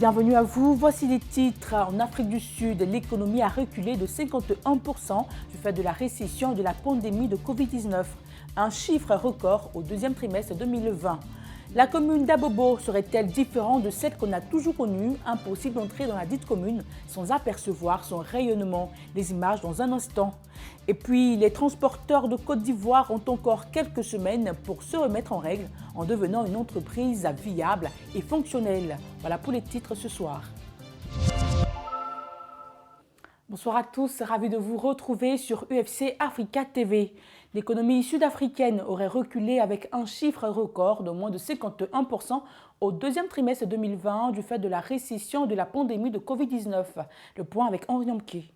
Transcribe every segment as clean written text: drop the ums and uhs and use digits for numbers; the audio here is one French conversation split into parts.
Bienvenue à vous. Voici les titres. En Afrique du Sud, l'économie a reculé de 51% du fait de la récession et de la pandémie de Covid-19. Un chiffre record au deuxième trimestre 2020. La commune d'Abobo serait-elle différente de celle qu'on a toujours connue? Impossible d'entrer dans la dite commune sans apercevoir son rayonnement. Les images dans un instant. Et puis, les transporteurs de Côte d'Ivoire ont encore quelques semaines pour se remettre en règle en devenant une entreprise viable et fonctionnelle. Voilà pour les titres ce soir. Bonsoir à tous, ravi de vous retrouver sur UFC Africa TV. L'économie sud-africaine aurait reculé avec un chiffre record de moins de 51% au deuxième trimestre 2020 du fait de la récession de la pandémie de Covid-19. Le point avec Henri Nomke.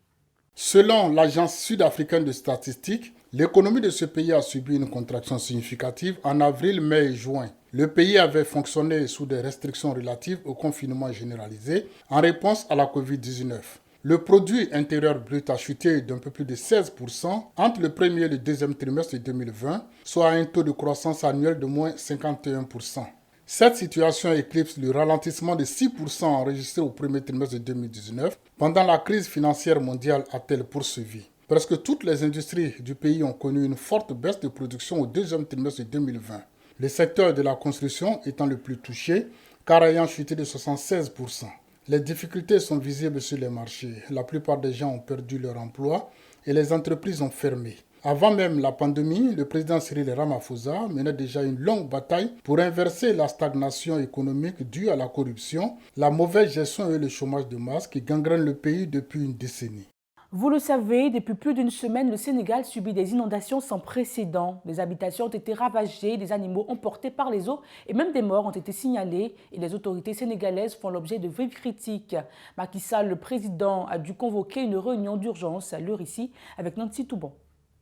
Selon l'Agence sud-africaine de statistiques, l'économie de ce pays a subi une contraction significative en avril, mai et juin. Le pays avait fonctionné sous des restrictions relatives au confinement généralisé en réponse à la Covid-19. Le produit intérieur brut a chuté d'un peu plus de 16% entre le premier et le deuxième trimestre de 2020, soit un taux de croissance annuel de moins 51%. Cette situation éclipse le ralentissement de 6% enregistré au premier trimestre de 2019. Pendant la crise financière mondiale a-t-elle poursuivi. Presque toutes les industries du pays ont connu une forte baisse de production au deuxième trimestre de 2020. Le secteur de la construction étant le plus touché, car ayant chuté de 76%. Les difficultés sont visibles sur les marchés. La plupart des gens ont perdu leur emploi et les entreprises ont fermé. Avant même la pandémie, le président Cyril Ramaphosa menait déjà une longue bataille pour inverser la stagnation économique due à la corruption, la mauvaise gestion et le chômage de masse qui gangrènent le pays depuis une décennie. Vous le savez, depuis plus d'une semaine, le Sénégal subit des inondations sans précédent. Des habitations ont été ravagées, des animaux emportés par les eaux et même des morts ont été signalés et les autorités sénégalaises font l'objet de vives critiques. Macky Sall, le président, a dû convoquer une réunion d'urgence à l'heure ici avec Nancy Toubon.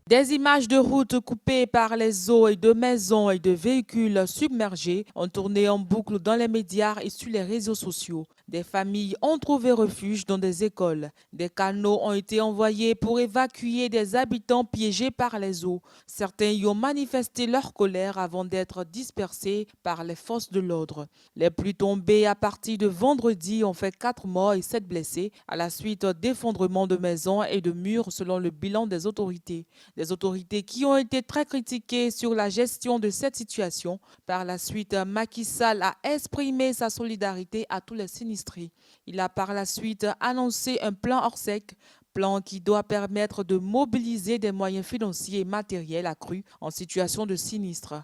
Des images de routes coupées par les eaux et de maisons et de véhicules submergés ont tourné en boucle dans les médias et sur les réseaux sociaux. Des familles ont trouvé refuge dans des écoles. Des canaux ont été envoyés pour évacuer des habitants piégés par les eaux. Certains y ont manifesté leur colère avant d'être dispersés par les forces de l'ordre. Les pluies tombées à partir de vendredi ont fait 4 morts et 7 blessés à la suite d'effondrements de maisons et de murs selon le bilan des autorités. Des autorités qui ont été très critiquées sur la gestion de cette situation. Par la suite, Macky Sall a exprimé sa solidarité à tous les sinistrés. Il a par la suite annoncé un plan Orsec, plan qui doit permettre de mobiliser des moyens financiers et matériels accrus en situation de sinistre.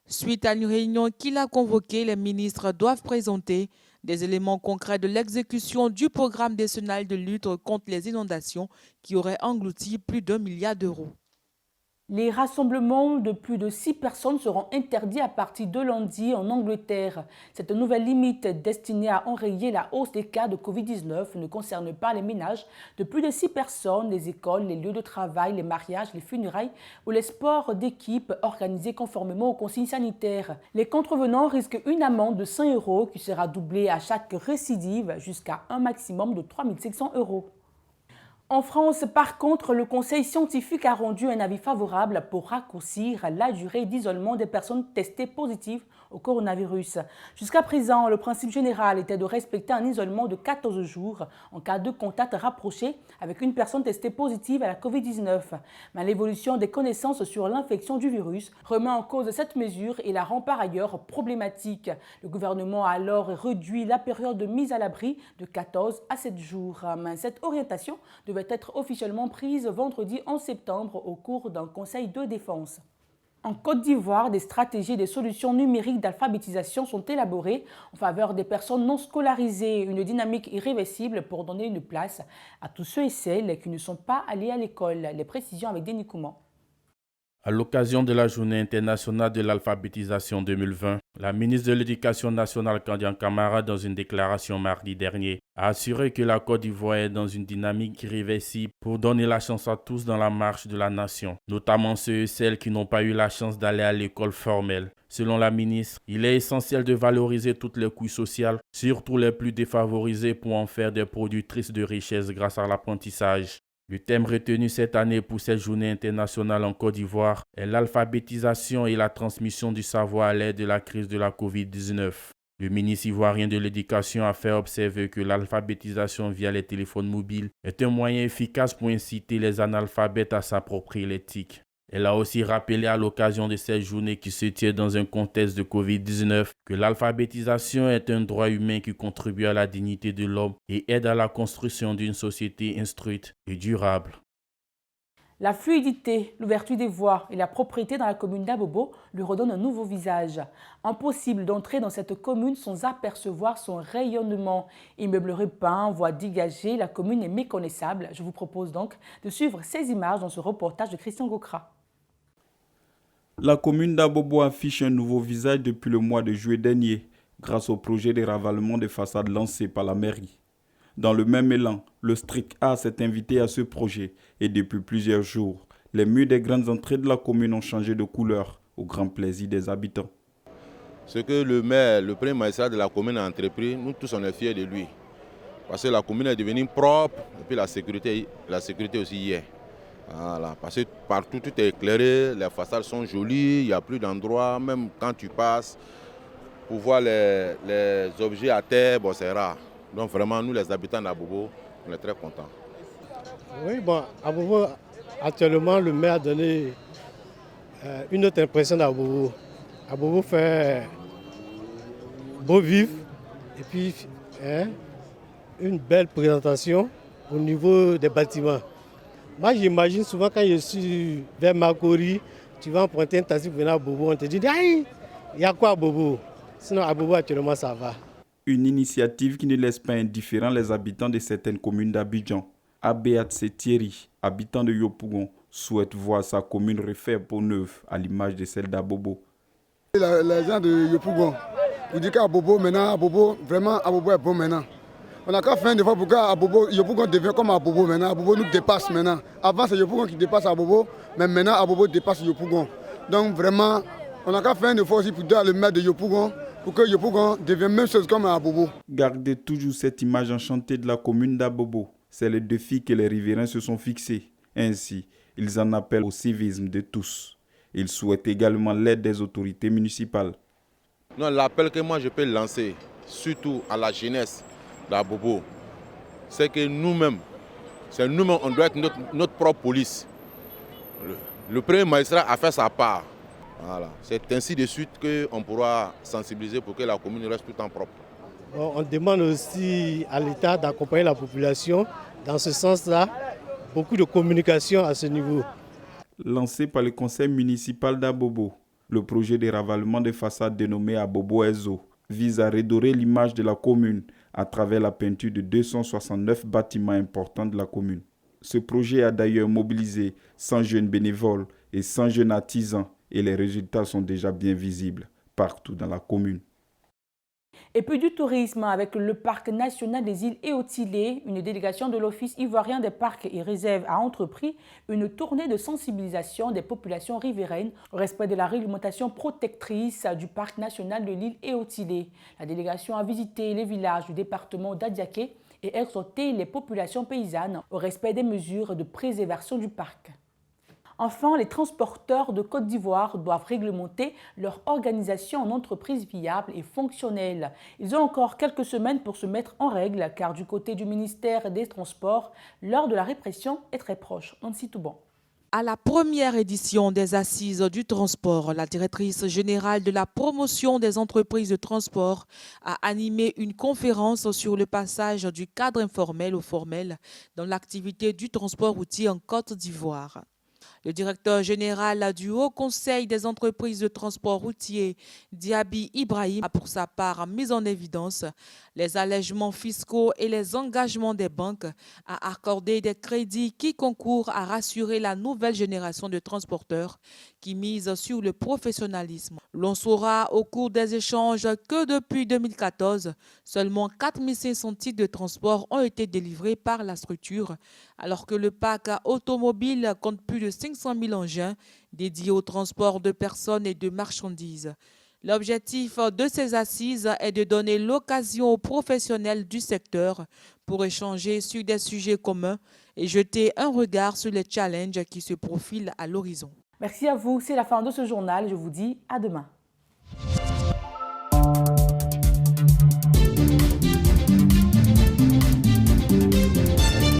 Suite à une réunion qu'il a convoquée, les ministres doivent présenter des éléments concrets de l'exécution du programme décennal de lutte contre les inondations qui aurait englouti plus d'1 milliard d'euros. Les rassemblements de plus de 6 personnes seront interdits à partir de lundi en Angleterre. Cette nouvelle limite destinée à enrayer la hausse des cas de Covid-19 ne concerne pas les ménages de plus de 6 personnes, les écoles, les lieux de travail, les mariages, les funérailles ou les sports d'équipe organisés conformément aux consignes sanitaires. Les contrevenants risquent une amende de 100 € qui sera doublée à chaque récidive jusqu'à un maximum de 3 500 €. En France, par contre, le Conseil scientifique a rendu un avis favorable pour raccourcir la durée d'isolement des personnes testées positives au coronavirus. Jusqu'à présent, le principe général était de respecter un isolement de 14 jours en cas de contact rapproché avec une personne testée positive à la Covid-19. Mais l'évolution des connaissances sur l'infection du virus remet en cause cette mesure et la rend par ailleurs problématique. Le gouvernement a alors réduit la période de mise à l'abri de 14 à 7 jours. Mais cette orientation devait être officiellement prise vendredi 11 septembre au cours d'un conseil de défense. En Côte d'Ivoire, des stratégies et des solutions numériques d'alphabétisation sont élaborées en faveur des personnes non scolarisées, une dynamique irréversible pour donner une place à tous ceux et celles qui ne sont pas allés à l'école. Les précisions avec Denis Kouman. À l'occasion de la Journée internationale de l'alphabétisation 2020, la ministre de l'Éducation nationale Kandian Kamara, dans une déclaration mardi dernier, a assuré que la Côte d'Ivoire est dans une dynamique irréversible pour donner la chance à tous dans la marche de la nation, notamment ceux et celles qui n'ont pas eu la chance d'aller à l'école formelle. Selon la ministre, il est essentiel de valoriser toutes les couches sociales, surtout les plus défavorisées, pour en faire des productrices de richesse grâce à l'apprentissage. Le thème retenu cette année pour cette journée internationale en Côte d'Ivoire est l'alphabétisation et la transmission du savoir à l'aide de la crise de la Covid-19. Le ministre ivoirien de l'Éducation a fait observer que l'alphabétisation via les téléphones mobiles est un moyen efficace pour inciter les analphabètes à s'approprier les TIC. Elle a aussi rappelé à l'occasion de cette journée qui se tient dans un contexte de Covid-19 que l'alphabétisation est un droit humain qui contribue à la dignité de l'homme et aide à la construction d'une société instruite et durable. La fluidité, l'ouverture des voies et la propriété dans la commune d'Abobo lui redonnent un nouveau visage. Impossible d'entrer dans cette commune sans apercevoir son rayonnement. Immeubles repeints, voies dégagées, la commune est méconnaissable. Je vous propose donc de suivre ces images dans ce reportage de Christian Gokra. La commune d'Abobo affiche un nouveau visage depuis le mois de juillet dernier, grâce au projet de ravalement des façades lancé par la mairie. Dans le même élan, le Strict Art s'est invité à ce projet et depuis plusieurs jours, les murs des grandes entrées de la commune ont changé de couleur au grand plaisir des habitants. Ce que le maire, le premier magistrat de la commune a entrepris, nous tous on est fiers de lui. Parce que la commune est devenue propre et puis la sécurité aussi y est. Voilà, parce que partout tout est éclairé, les façades sont jolies, il n'y a plus d'endroits, même quand tu passes, pour voir les objets à terre, bon, c'est rare. Donc vraiment, nous les habitants d'Abobo, on est très contents. Oui, bon, Abobo, actuellement, le maire a donné une autre impression d'Abobo. Abobo fait beau vivre et puis une belle présentation au niveau des bâtiments. Moi, j'imagine souvent quand je suis vers Makori, tu vas emprunter un taxi pour venir à Abobo, on te dit, aïe, il y a quoi à Abobo? Sinon, à Abobo, actuellement, ça va. Une initiative qui ne laisse pas indifférents les habitants de certaines communes d'Abidjan. Abéatse Thierry, habitant de Yopougon, souhaite voir sa commune refaite pour neuve à l'image de celle d'Abobo. Les gens de Yopougon, vous dites qu'Abobo maintenant, Abobo est bon maintenant. On n'a qu'à faire une fois pour que Yopougon devient comme Abobo maintenant. Abobo nous dépasse maintenant. Avant c'est Yopougon qui dépasse Abobo, mais maintenant Abobo dépasse Yopougon. Donc vraiment, on n'a qu'à faire une fois aussi pour le maire de Yopougon, pour que Yopougon devienne même chose comme Abobo. Gardez toujours cette image enchantée de la commune d'Abobo. C'est le défi que les riverains se sont fixés. Ainsi, ils en appellent au civisme de tous. Ils souhaitent également l'aide des autorités municipales. Non, l'appel que moi je peux lancer, surtout à la jeunesse d'Abobo, c'est que nous-mêmes, on doit être notre propre police. Le premier magistrat a fait sa part. Voilà. C'est ainsi de suite qu'on pourra sensibiliser pour que la commune reste tout le temps propre. On demande aussi à l'État d'accompagner la population dans ce sens-là, beaucoup de communication à ce niveau. Lancé par le conseil municipal d'Abobo, le projet de ravalement des façades dénommé Abobo Ezo vise à redorer l'image de la commune à travers la peinture de 269 bâtiments importants de la commune. Ce projet a d'ailleurs mobilisé 100 jeunes bénévoles et 100 jeunes artisans et les résultats sont déjà bien visibles partout dans la commune. Et puis du tourisme avec le parc national des îles Eotile, une délégation de l'Office ivoirien des parcs et réserves a entrepris une tournée de sensibilisation des populations riveraines au respect de la réglementation protectrice du parc national de l'île Eotile. La délégation a visité les villages du département d'Adiaké et exhorté les populations paysannes au respect des mesures de préservation du parc. Enfin, les transporteurs de Côte d'Ivoire doivent réglementer leur organisation en entreprise viable et fonctionnelle. Ils ont encore quelques semaines pour se mettre en règle, car du côté du ministère des Transports, l'heure de la répression est très proche. Nancy Touban. À la première édition des Assises du transport, la directrice générale de la promotion des entreprises de transport a animé une conférence sur le passage du cadre informel au formel dans l'activité du transport routier en Côte d'Ivoire. Le directeur général du Haut Conseil des entreprises de transport routier, Diaby Ibrahim, a pour sa part mis en évidence les allègements fiscaux et les engagements des banques à accorder des crédits qui concourent à rassurer la nouvelle génération de transporteurs qui mise sur le professionnalisme. L'on saura au cours des échanges que depuis 2014, seulement 4 500 titres de transport ont été délivrés par la structure, alors que le parc automobile compte plus de 500 000 engins dédiés au transport de personnes et de marchandises. L'objectif de ces assises est de donner l'occasion aux professionnels du secteur pour échanger sur des sujets communs et jeter un regard sur les challenges qui se profilent à l'horizon. Merci à vous, c'est la fin de ce journal. Je vous dis à demain.